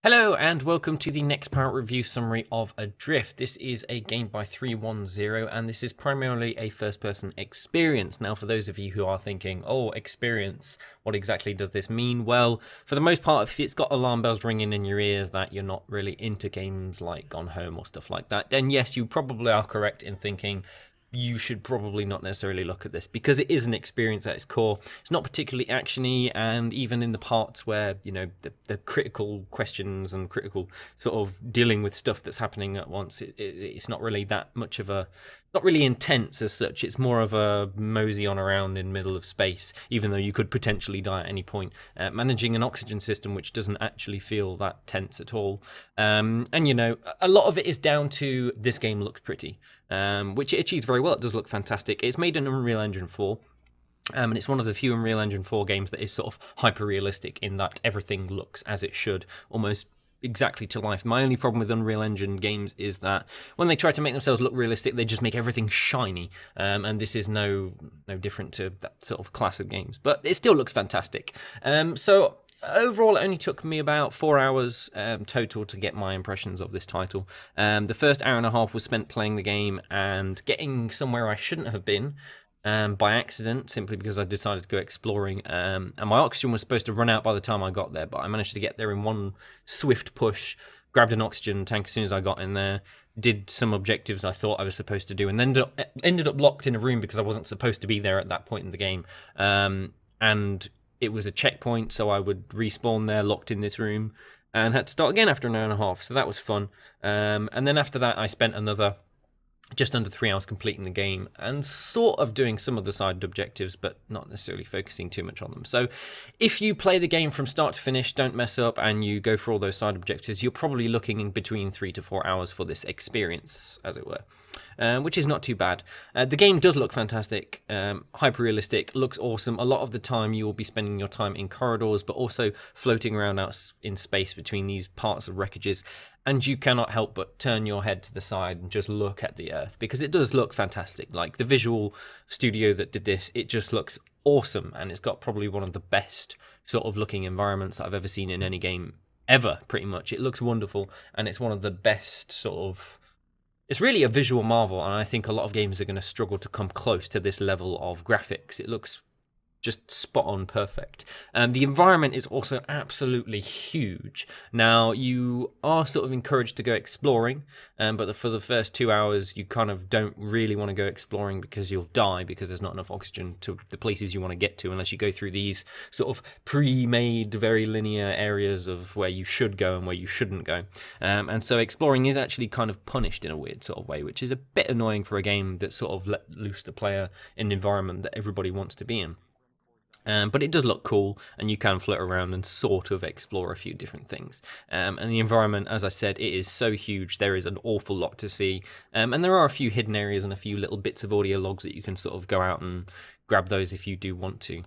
Hello and welcome to the NextPowerUp review summary of Adr1ft. This is a game by Adr1ft and this is primarily a first-person experience. Now, for those of you who are thinking, oh, experience, what exactly does this mean? Well, for the most part, if it's got alarm bells ringing in your ears that you're not really into games like Gone Home or stuff like that, then yes, you probably are correct in thinking you should probably not necessarily look at this because it is an experience at its core. It's not particularly actiony, and even in the parts where, you know, the critical questions and critical sort of dealing with stuff that's happening at once, it's not really that much of a, not really intense as such. It's more of a mosey on around in middle of space, even though you could potentially die at any point. Managing an oxygen system which doesn't actually feel that tense at all. And, you know, a lot of it is down to this game looks pretty, which it achieves very well. It does look fantastic. It's made in Unreal Engine 4. And it's one of the few Unreal Engine 4 games that is sort of hyper-realistic in that everything looks as it should, almost exactly to life. My only problem with Unreal Engine games is that when they try to make themselves look realistic, they just make everything shiny, and this is no different to that sort of class of games, but it still looks fantastic. So overall, it only took me about 4 hours total to get my impressions of this title. The first hour and a half was spent playing the game and getting somewhere I shouldn't have been, by accident, simply because I decided to go exploring, and my oxygen was supposed to run out by the time I got there, but I managed to get there in one swift push, grabbed an oxygen tank as soon as I got in there, did some objectives I thought I was supposed to do, and then ended up locked in a room because I wasn't supposed to be there at that point in the game, and it was a checkpoint, so I would respawn there, locked in this room, and had to start again after an hour and a half, so that was fun. And then after that, I spent another just under 3 hours completing the game and sort of doing some of the side objectives, but not necessarily focusing too much on them. So if you play the game from start to finish, don't mess up, and you go for all those side objectives, you're probably looking in between 3 to 4 hours for this experience, as it were. Which is not too bad. The game does look fantastic, hyper-realistic, looks awesome. A lot of the time you will be spending your time in corridors, but also floating around out in space between these parts of wreckages, and you cannot help but turn your head to the side and just look at the Earth, because it does look fantastic. Like, the visual studio that did this, it just looks awesome, and it's got probably one of the best sort of looking environments that I've ever seen in any game ever, pretty much. It looks wonderful, and it's one of the best sort of... It's really a visual marvel, and I think a lot of games are going to struggle to come close to this level of graphics. It looks just spot on perfect. The environment is also absolutely huge. Now, you are sort of encouraged to go exploring, but for the first 2 hours, you kind of don't really want to go exploring because you'll die, because there's not enough oxygen to the places you want to get to unless you go through these sort of pre-made, very linear areas of where you should go and where you shouldn't go. And so exploring is actually kind of punished in a weird sort of way, which is a bit annoying for a game that sort of let loose the player in an environment that everybody wants to be in. But it does look cool, and you can float around and sort of explore a few different things. And the environment, as I said, it is so huge. There is an awful lot to see. And there are a few hidden areas and a few little bits of audio logs that you can sort of go out and grab those if you do want to.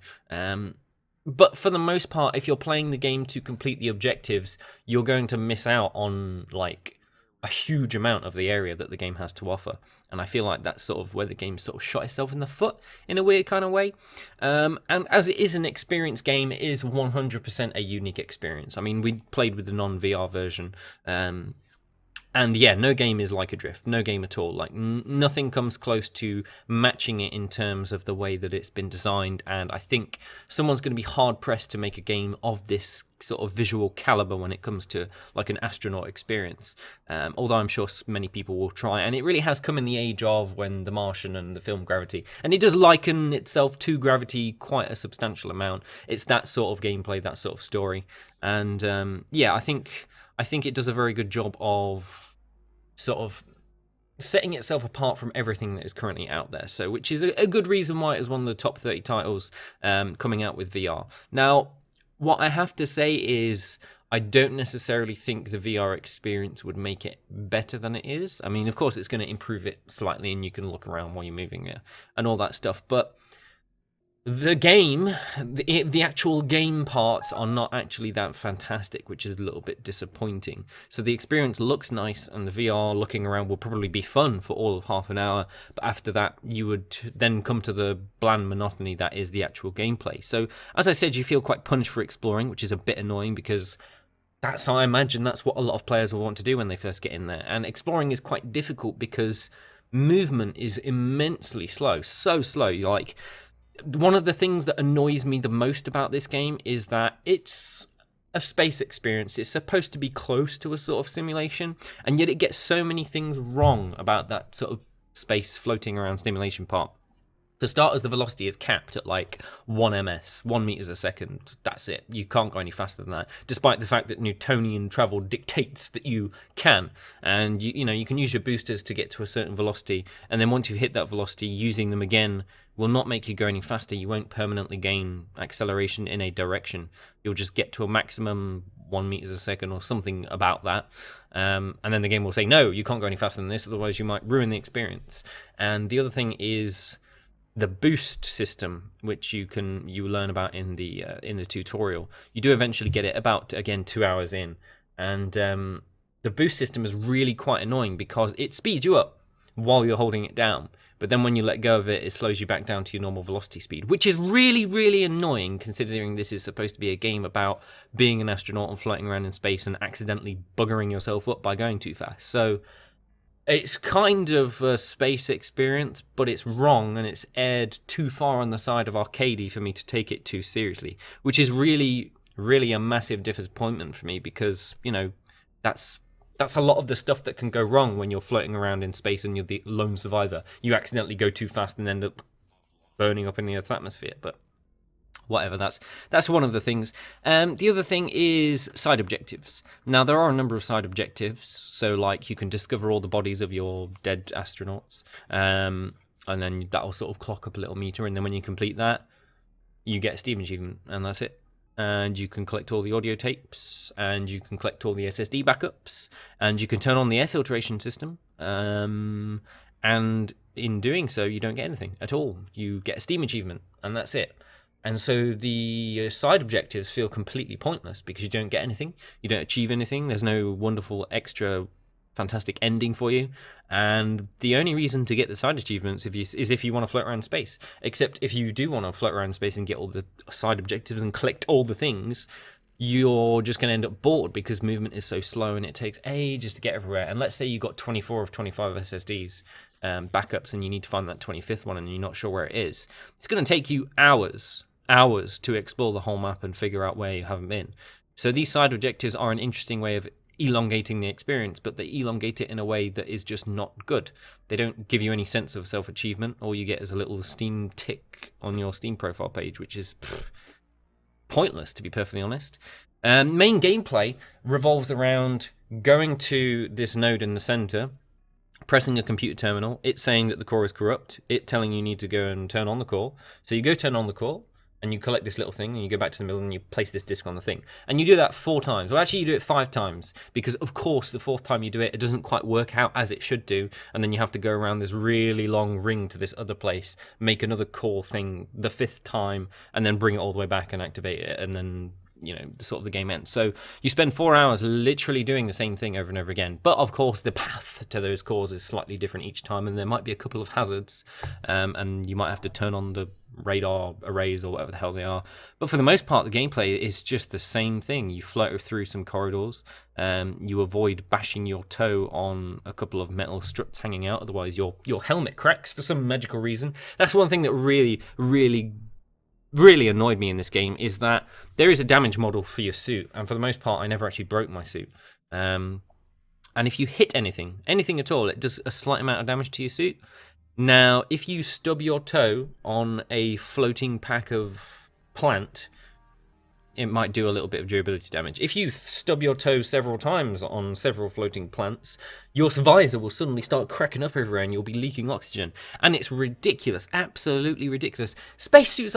But for the most part, if you're playing the game to complete the objectives, you're going to miss out on, like, a huge amount of the area that the game has to offer. And I feel like that's sort of where the game sort of shot itself in the foot in a weird kind of way. And as it is an experience game, it is 100% a unique experience. I mean, we played with the non-VR version, and yeah, no game is like Adr1ft, no game at all. Like, nothing comes close to matching it in terms of the way that it's been designed, and I think someone's going to be hard-pressed to make a game of this sort of visual caliber when it comes to, like, an astronaut experience. Although I'm sure many people will try, and it really has come in the age of when The Martian and the film Gravity, and it does liken itself to Gravity quite a substantial amount. It's that sort of gameplay, that sort of story, and yeah, I think it does a very good job of sort of setting itself apart from everything that is currently out there. So, which is a good reason why it was one of the top 30 titles coming out with VR. Now, what I have to say is, I don't necessarily think the VR experience would make it better than it is. I mean, of course, it's going to improve it slightly, and you can look around while you're moving it and all that stuff, but the game, the actual game parts are not actually that fantastic, which is a little bit disappointing. So the experience looks nice, and the VR looking around will probably be fun for all of half an hour, but after that you would then come to the bland monotony that is the actual gameplay. So as I said, you feel quite punished for exploring, which is a bit annoying because that's, I imagine that's what a lot of players will want to do when they first get in there. And exploring is quite difficult because movement is immensely slow, so slow. Like, one of the things that annoys me the most about this game is that it's a space experience. It's supposed to be close to a sort of simulation, and yet it gets so many things wrong about that sort of space floating around simulation part. For starters, the velocity is capped at like 1 ms, 1 meters a second. That's it. You can't go any faster than that, despite the fact that Newtonian travel dictates that you can. And you can use your boosters to get to a certain velocity, and then once you've hit that velocity, using them again will not make you go any faster. You won't permanently gain acceleration in a direction. You'll just get to a maximum 1 meters a second or something about that. And then the game will say, no, you can't go any faster than this, otherwise you might ruin the experience. And the other thing is the boost system, which you learn about in the tutorial. You do eventually get it about, again, 2 hours in, and the boost system is really quite annoying because it speeds you up while you're holding it down, but then when you let go of it, it slows you back down to your normal velocity speed, which is really, really annoying considering this is supposed to be a game about being an astronaut and floating around in space and accidentally buggering yourself up by going too fast. So it's kind of a space experience, but it's wrong, and it's aired too far on the side of arcadey for me to take it too seriously, which is really, really a massive disappointment for me because, that's a lot of the stuff that can go wrong when you're floating around in space and you're the lone survivor. You accidentally go too fast and end up burning up in the Earth's atmosphere, but whatever, that's one of the things. The other thing is side objectives. Now, there are a number of side objectives, so like you can discover all the bodies of your dead astronauts, and then that'll sort of clock up a little meter, and then when you complete that, you get a Steam achievement, and that's it. And you can collect all the audio tapes, and you can collect all the SSD backups, and you can turn on the air filtration system, and in doing so, you don't get anything at all. You get a Steam achievement, and that's it. And so the side objectives feel completely pointless because you don't get anything, you don't achieve anything, there's no wonderful extra fantastic ending for you, and the only reason to get the side achievements is if you want to float around space. Except if you do want to float around space and get all the side objectives and collect all the things, you're just going to end up bored because movement is so slow and it takes ages to get everywhere. And let's say you got 24 of 25 SSDs backups, and you need to find that 25th one and you're not sure where it is. It's going to take you hours to explore the whole map and figure out where you haven't been. So these side objectives are an interesting way of elongating the experience, but they elongate it in a way that is just not good. They don't give you any sense of self-achievement. All you get is a little Steam tick on your Steam profile page, which is pointless, to be perfectly honest. Main gameplay revolves around going to this node in the center, pressing a computer terminal, it saying that the core is corrupt, it telling you need to go and turn on the core. So you go turn on the core, and you collect this little thing, and you go back to the middle, and you place this disc on the thing. And you do that 4 times. Well, actually, you do it 5 times, because, of course, the 4th time you do it, it doesn't quite work out as it should do, and then you have to go around this really long ring to this other place, make another core thing the 5th time, and then bring it all the way back and activate it, and then sort of the game ends. So you spend 4 hours literally doing the same thing over and over again. But of course, the path to those cores is slightly different each time, and there might be a couple of hazards, and you might have to turn on the radar arrays or whatever the hell they are. But for the most part, the gameplay is just the same thing. You float through some corridors, you avoid bashing your toe on a couple of metal struts hanging out, otherwise your helmet cracks for some magical reason. That's one thing that really annoyed me in this game, is that there is a damage model for your suit, and for the most part I never actually broke my suit. And if you hit anything at all, it does a slight amount of damage to your suit. Now, if you stub your toe on a floating pack of plant, it might do a little bit of durability damage. If you stub your toe several times on several floating plants, your visor will suddenly start cracking up everywhere and you'll be leaking oxygen. And it's ridiculous, absolutely ridiculous. Spacesuits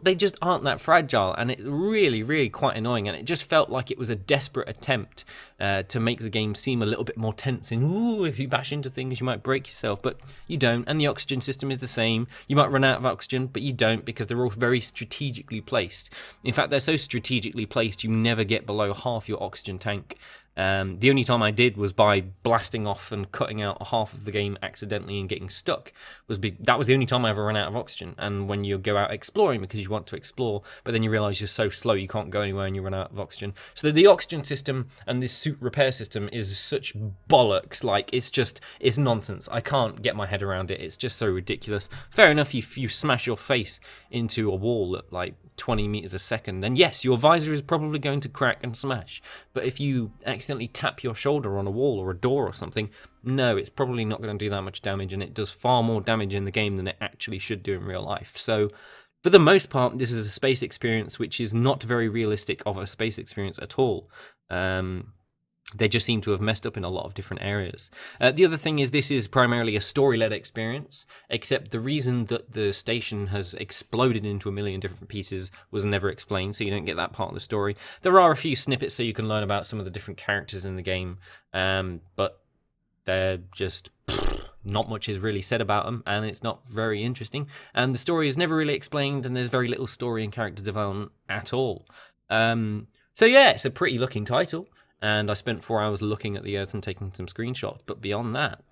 they just aren't that fragile, and it's really quite annoying. And it just felt like it was a desperate attempt to make the game seem a little bit more tense. And ooh, if you bash into things, you might break yourself, but you don't. And the oxygen system is the same. You might run out of oxygen, but you don't, because they're all very strategically placed. In fact, they're so strategically placed, you never get below half your oxygen tank. The only time I did was by blasting off and cutting out half of the game accidentally and getting stuck. That was the only time I ever ran out of oxygen. And when you go out exploring because you want to explore, but then you realise you're so slow you can't go anywhere and you run out of oxygen. So the oxygen system and this suit repair system is such bollocks. Like, it's nonsense. I can't get my head around it. It's just so ridiculous. Fair enough, if you smash your face into a wall at like 20 meters a second, then yes, your visor is probably going to crack and smash. But if you accidentally tap your shoulder on a wall or a door or something, no, it's probably not going to do that much damage, and it does far more damage in the game than it actually should do in real life. So for the most part, this is a space experience which is not very realistic of a space experience at all. They just seem to have messed up in a lot of different areas. The other thing is this is primarily a story-led experience, except the reason that the station has exploded into a million different pieces was never explained, so you don't get that part of the story. There are a few snippets so you can learn about some of the different characters in the game, but they're just... not much is really said about them, and it's not very interesting. And the story is never really explained, and there's very little story and character development at all. So yeah, it's a pretty looking title. And I spent 4 hours looking at the Earth and taking some screenshots. But beyond that,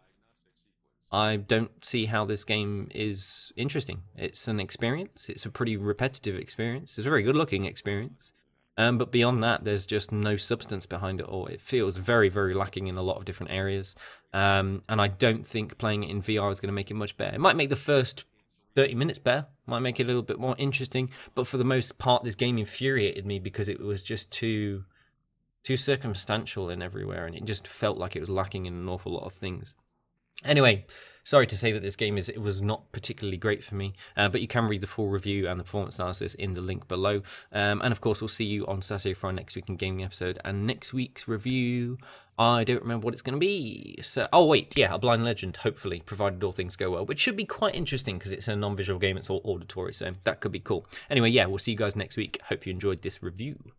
I don't see how this game is interesting. It's an experience. It's a pretty repetitive experience. It's a very good-looking experience. But beyond that, there's just no substance behind it all. It feels very, very lacking in a lot of different areas. And I don't think playing it in VR is going to make it much better. It might make the first 30 minutes better. Might make it a little bit more interesting. But for the most part, this game infuriated me because it was just too circumstantial in everywhere, and it just felt like it was lacking in an awful lot of things. Anyway, sorry to say that this game it was not particularly great for me, but you can read the full review and the performance analysis in the link below. And of course, we'll see you on Saturday for our next week in gaming episode. And next week's review, I don't remember what it's going to be. So, oh wait, yeah, A Blind Legend, hopefully, provided all things go well, which should be quite interesting because it's a non-visual game, it's all auditory, so that could be cool. Anyway, yeah, we'll see you guys next week. Hope you enjoyed this review.